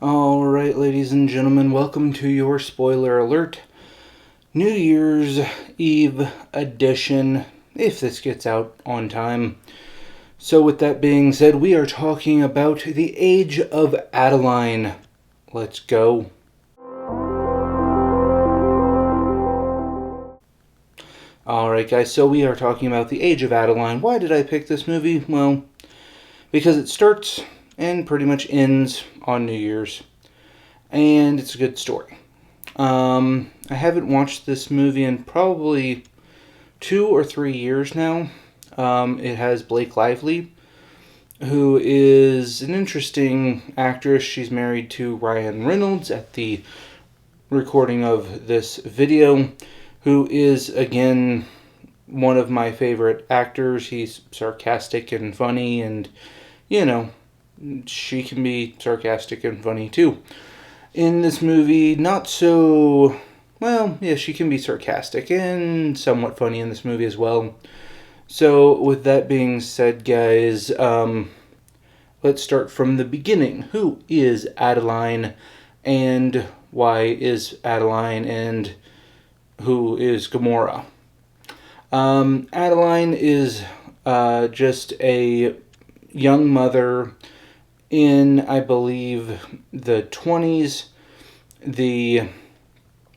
Alright, ladies and gentlemen, welcome to your spoiler alert. New Year's Eve edition, if this gets out on time. So with that being said, we are talking about The Age of ADALINE. Let's go. Alright guys, so we are talking about The Age of ADALINE. Why did I pick this movie? Well, because it starts and pretty much ends on New Year's. And it's a good story. I haven't watched this movie in probably 2 or 3 years now. It has Blake Lively, who is an interesting actress. She's married to Ryan Reynolds at the recording of this video, who is, again, one of my favorite actors. He's sarcastic and funny, and, you know, she can be sarcastic and funny too. In this movie, not so... Well, yeah, she can be sarcastic and somewhat funny in this movie as well. So, with that being said, guys, let's start from the beginning. Who is ADALINE, and why is ADALINE, and who is Gamora? ADALINE is just a young mother in, I believe, the 20s, the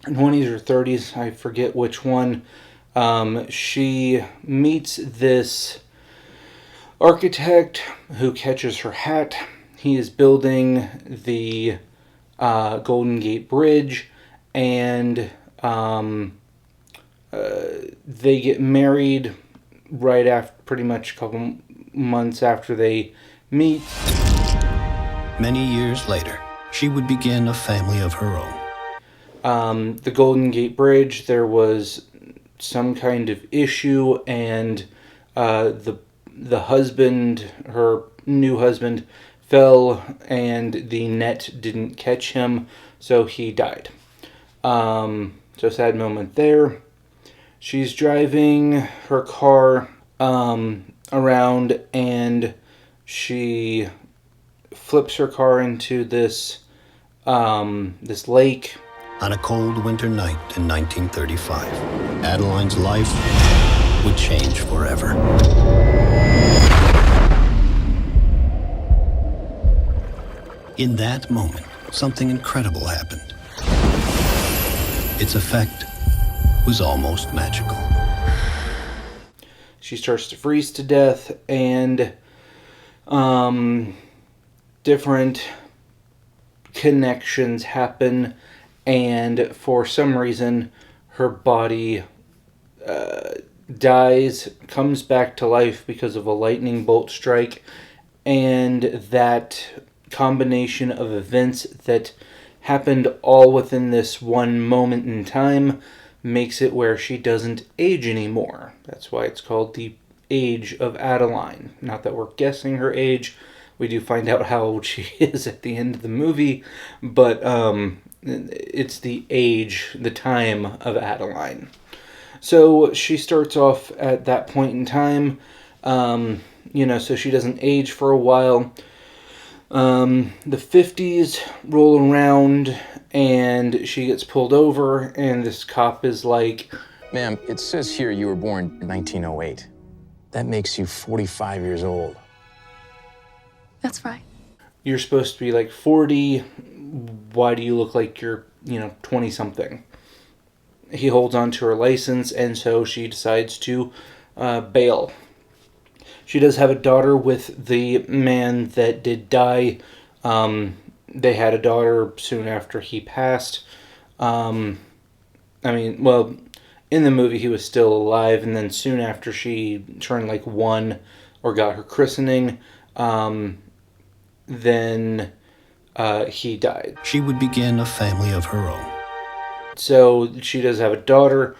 20s or 30s, I forget which one. She meets this architect who catches her hat. He is building the Golden Gate Bridge, and they get married right after, pretty much a couple months after they meet. Many years later, she would begin a family of her own. The Golden Gate Bridge, there was some kind of issue, and the husband, her new husband, fell, and the net didn't catch him, so he died. So sad moment there. She's driving her car around, and she flips her car into this lake. On a cold winter night in 1935, ADALINE's life would change forever. In that moment, something incredible happened. Its effect was almost magical. She starts to freeze to death, and different connections happen, and for some reason her body dies, comes back to life because of a lightning bolt strike, and that combination of events that happened all within this one moment in time makes it where she doesn't age anymore. That's why it's called The Age of ADALINE. Not that we're guessing her age. We do find out how old she is at the end of the movie, but it's the age, the time of ADALINE. So she starts off at that point in time, so she doesn't age for a while. The 50s roll around, and she gets pulled over, and this cop is like, "Ma'am, it says here you were born in 1908. That makes you 45 years old." That's right. "You're supposed to be like 40. Why do you look like you're, 20-something? He holds on to her license, and so she decides to bail. She does have a daughter with the man that did die. They had a daughter soon after he passed. In the movie he was still alive, and then soon after she turned like 1 or got her christening, then he died. She would begin a family of her own. So she does have a daughter.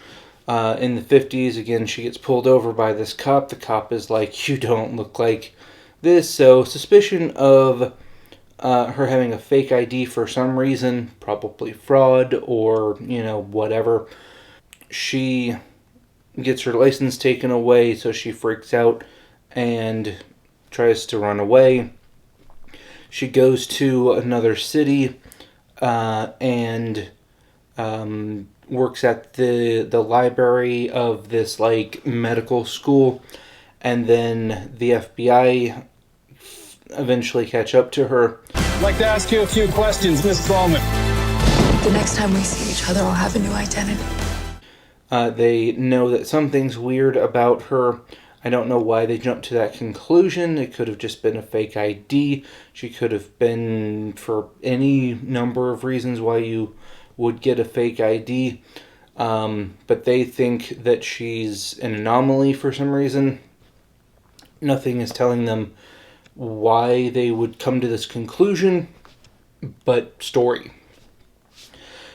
In the 50s, again, she gets pulled over by this cop. The cop is like, "You don't look like this." So suspicion of her having a fake ID for some reason, probably fraud or, whatever. She gets her license taken away, so she freaks out and tries to run away. She goes to another city and works at the library of this like medical school, and then the FBI eventually catch up to her. I'd like to ask you a few questions, Miss Bowman. The next time we see each other, I'll have a new identity. They know that something's weird about her. I don't know why they jumped to that conclusion. It could have just been a fake ID. She could have been for any number of reasons why you would get a fake ID. But they think that she's an anomaly for some reason. Nothing is telling them why they would come to this conclusion, but story.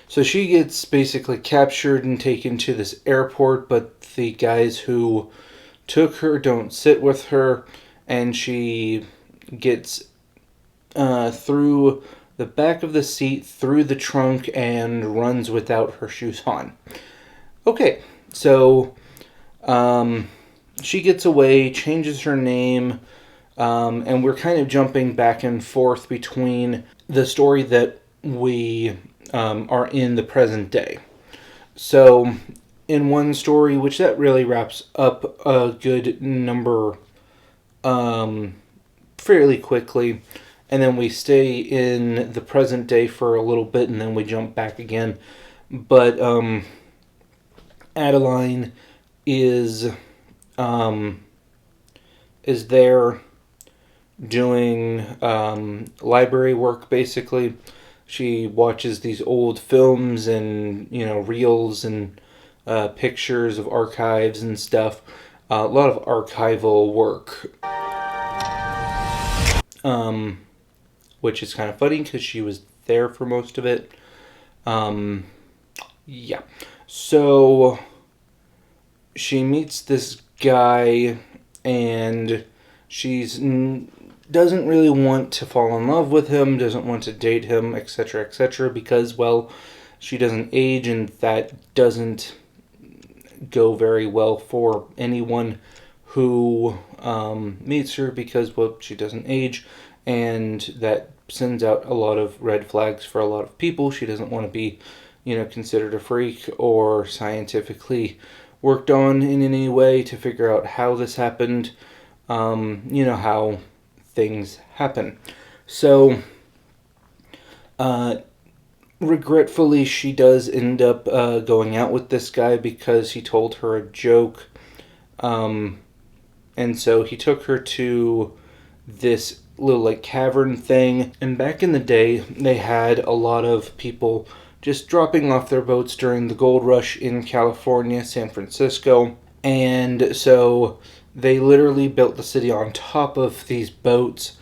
So she gets basically captured and taken to this airport, but the guys who took her don't sit with her, and she gets through the back of the seat, through the trunk, and runs without her shoes on. Okay, so she gets away, changes her name, and we're kind of jumping back and forth between the story that we are in the present day. So in one story, which that really wraps up a good number fairly quickly, and then we stay in the present day for a little bit, and then we jump back again. But Adeline is there doing library work, basically. She watches these old films and, reels and pictures of archives and stuff. A lot of archival work. Which is kind of funny because she was there for most of it. Yeah. So she meets this guy, and she's doesn't really want to fall in love with him, doesn't want to date him, etc., because, well, she doesn't age, and that doesn't go very well for anyone who meets her because, well, she doesn't age, and that sends out a lot of red flags for a lot of people. She doesn't want to be, considered a freak or scientifically worked on in any way to figure out how this happened. How things happen. So, regretfully, she does end up going out with this guy because he told her a joke. And so he took her to this little cavern thing. And back in the day, they had a lot of people just dropping off their boats during the gold rush in California, San Francisco. And so they literally built the city on top of these boats.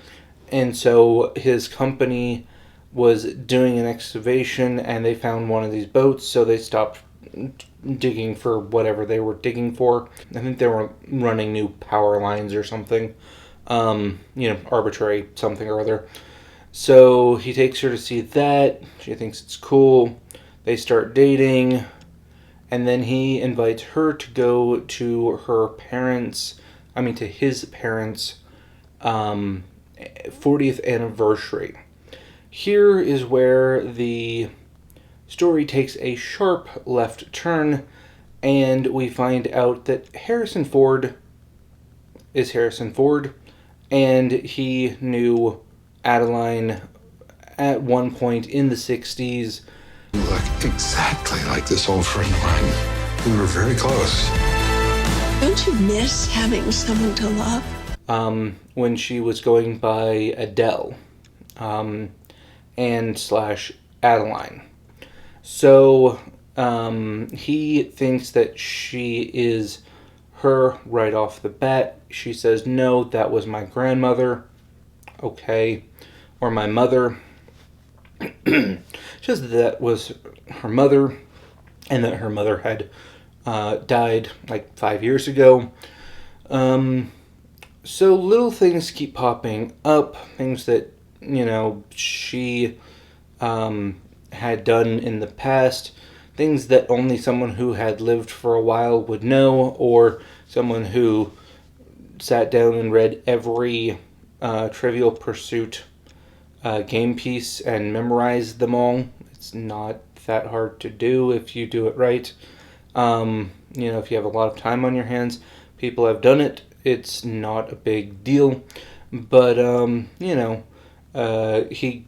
And so his company was doing an excavation, and they found one of these boats, so they stopped digging for whatever they were digging for. I think they were running new power lines or something. Arbitrary something or other. So he takes her to see that. She thinks it's cool. They start dating. And then he invites her to go to his parents' 40th anniversary. Here is where the story takes a sharp left turn, and we find out that Harrison Ford is Harrison Ford, and he knew Adeline at one point in the 60s. You look exactly like this old friend of mine. We were very close. Don't you miss having someone to love? When she was going by Adele, and / Adeline. So, he thinks that she is her right off the bat. She says, no, that was my grandmother. Okay. Or my mother. She says that was her mother, and that her mother had died 5 years ago. So little things keep popping up, things that, she had done in the past, things that only someone who had lived for a while would know, or someone who sat down and read every Trivial Pursuit game piece and memorize them all. It's not that hard to do if you do it right. If you have a lot of time on your hands, people have done it. It's not a big deal. But, he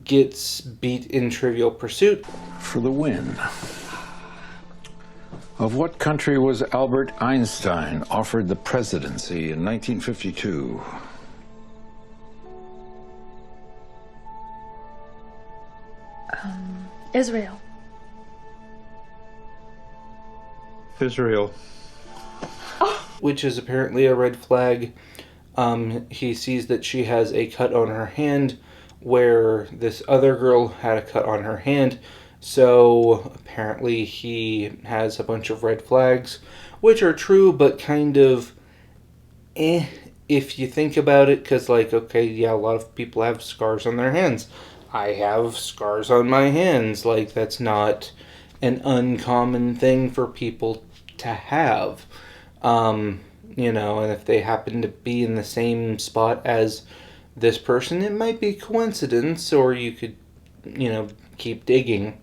gets beat in Trivial Pursuit. For the win. Of what country was Albert Einstein offered the presidency in 1952? Israel. Israel. Which is apparently a red flag. He sees that she has a cut on her hand where this other girl had a cut on her hand. So apparently he has a bunch of red flags, which are true, but kind of if you think about it, because a lot of people have scars on their hands. I have scars on my hands. That's not an uncommon thing for people to have. And if they happen to be in the same spot as this person, it might be coincidence, or you could, keep digging.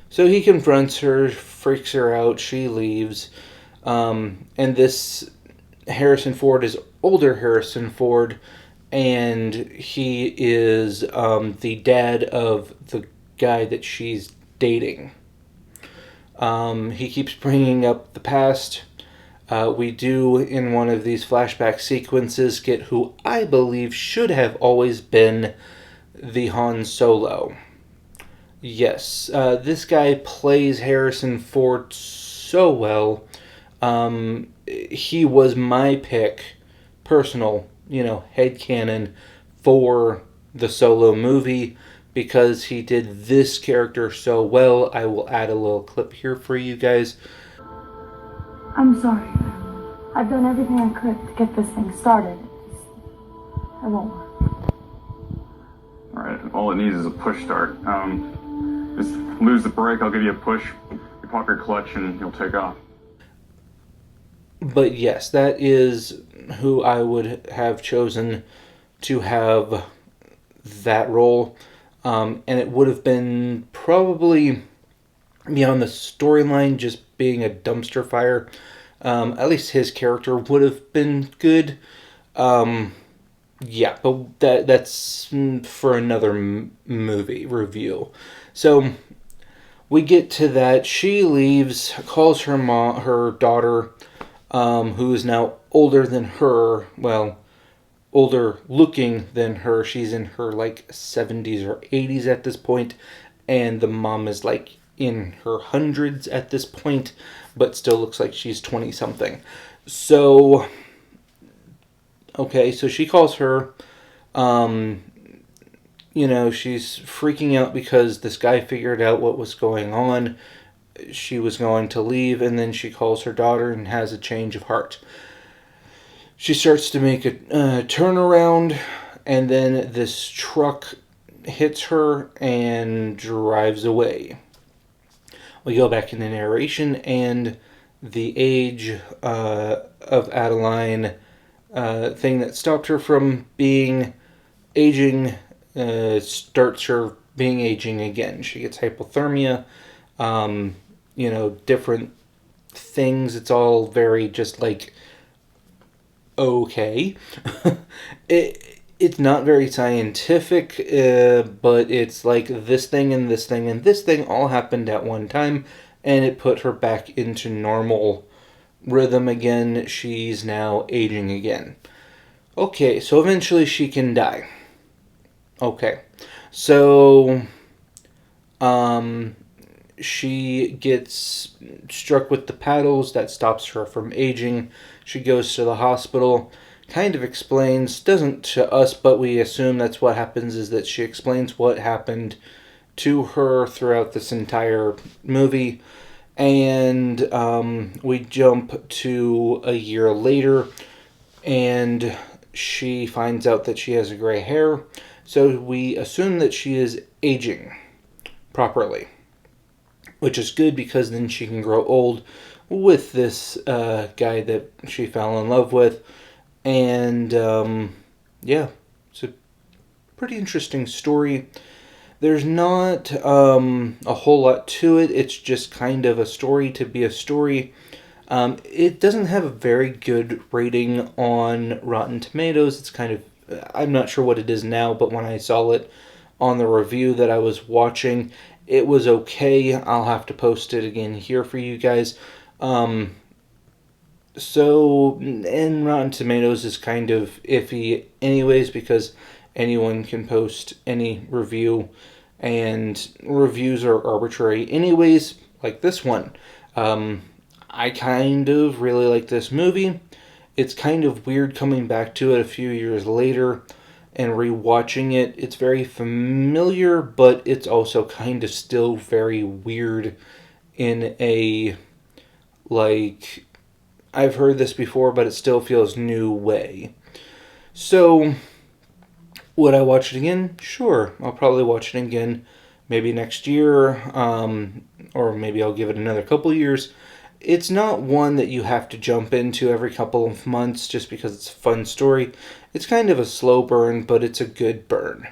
So he confronts her, freaks her out, she leaves. And this Harrison Ford is older Harrison Ford, and he is the dad of the guy that she's dating. He keeps bringing up the past. We do, in one of these flashback sequences, get who I believe should have always been the Han Solo. Yes, this guy plays Harrison Ford so well. He was my pick, personal, headcanon for the Solo movie, because he did this character so well. I will add a little clip here for you guys. I'm sorry. I've done everything I could to get this thing started. It won't work. Alright, all it needs is a push start. Just lose the brake, I'll give you a push, you pop your clutch, and you'll take off. But yes, that is who I would have chosen to have that role. And it would have been probably beyond the storyline just being a dumpster fire. At least his character would have been good. Yeah, but that's for another movie review. So we get to that. She leaves, calls her daughter, who is now older than her. Well, older looking than her. She's in her 70s or 80s at this point, and the mom is in her hundreds at this point, but still looks like she's 20 something. So, okay, so she calls her. She's freaking out because this guy figured out what was going on. She was going to leave, and then she calls her daughter and has a change of heart. She starts to make a turnaround, and then this truck hits her and drives away. We go back in the narration, and the age of Adeline thing that stopped her from being aging starts her being aging again. She gets hypothermia, different things. It's all very just okay. It's not very scientific, but it's this thing and this thing and this thing all happened at one time, and it put her back into normal rhythm again. She's now aging again. Okay, so eventually she can die. Okay, so she gets struck with the paddles. That stops her from aging. She goes to the hospital, kind of explains, doesn't to us, but we assume that's what happens, is that she explains what happened to her throughout this entire movie. And we jump to a year later, and she finds out that she has gray hair. So we assume that she is aging properly, which is good because then she can grow old with this guy that she fell in love with. And yeah, so pretty interesting story. There's not a whole lot to it. It's just kind of a story to be a story. It doesn't have a very good rating on Rotten Tomatoes. It's kind of, I'm not sure what it is now, but when I saw it on the review that I was watching, it was okay. I'll have to post it again here for you guys. And Rotten Tomatoes is kind of iffy anyways, because anyone can post any review, and reviews are arbitrary anyways, like this one. I kind of really like this movie. It's kind of weird coming back to it a few years later and rewatching it. It's very familiar, but it's also kind of still very weird in a, like, I've heard this before, but it still feels new way. So, would I watch it again? Sure. I'll probably watch it again maybe next year, or maybe I'll give it another couple years. It's not one that you have to jump into every couple of months just because it's a fun story. It's kind of a slow burn, but it's a good burn.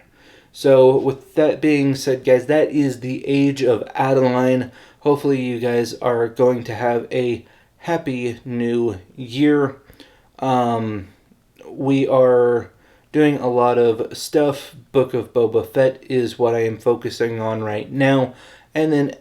So with that being said, guys, that is The Age of Adeline. Hopefully you guys are going to have a happy new year. We are doing a lot of stuff. Book of Boba Fett is what I am focusing on right now. And then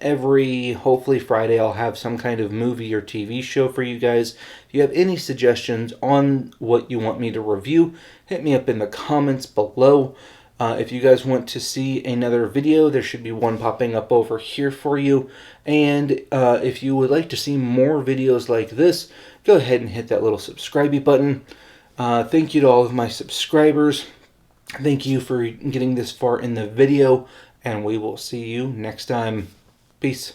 hopefully Friday, I'll have some kind of movie or TV show for you guys. If you have any suggestions on what you want me to review, hit me up in the comments below. If you guys want to see another video, there should be one popping up over here for you. And if you would like to see more videos like this, go ahead and hit that little subscribe button. Thank you to all of my subscribers. Thank you for getting this far in the video. And we will see you next time. Peace.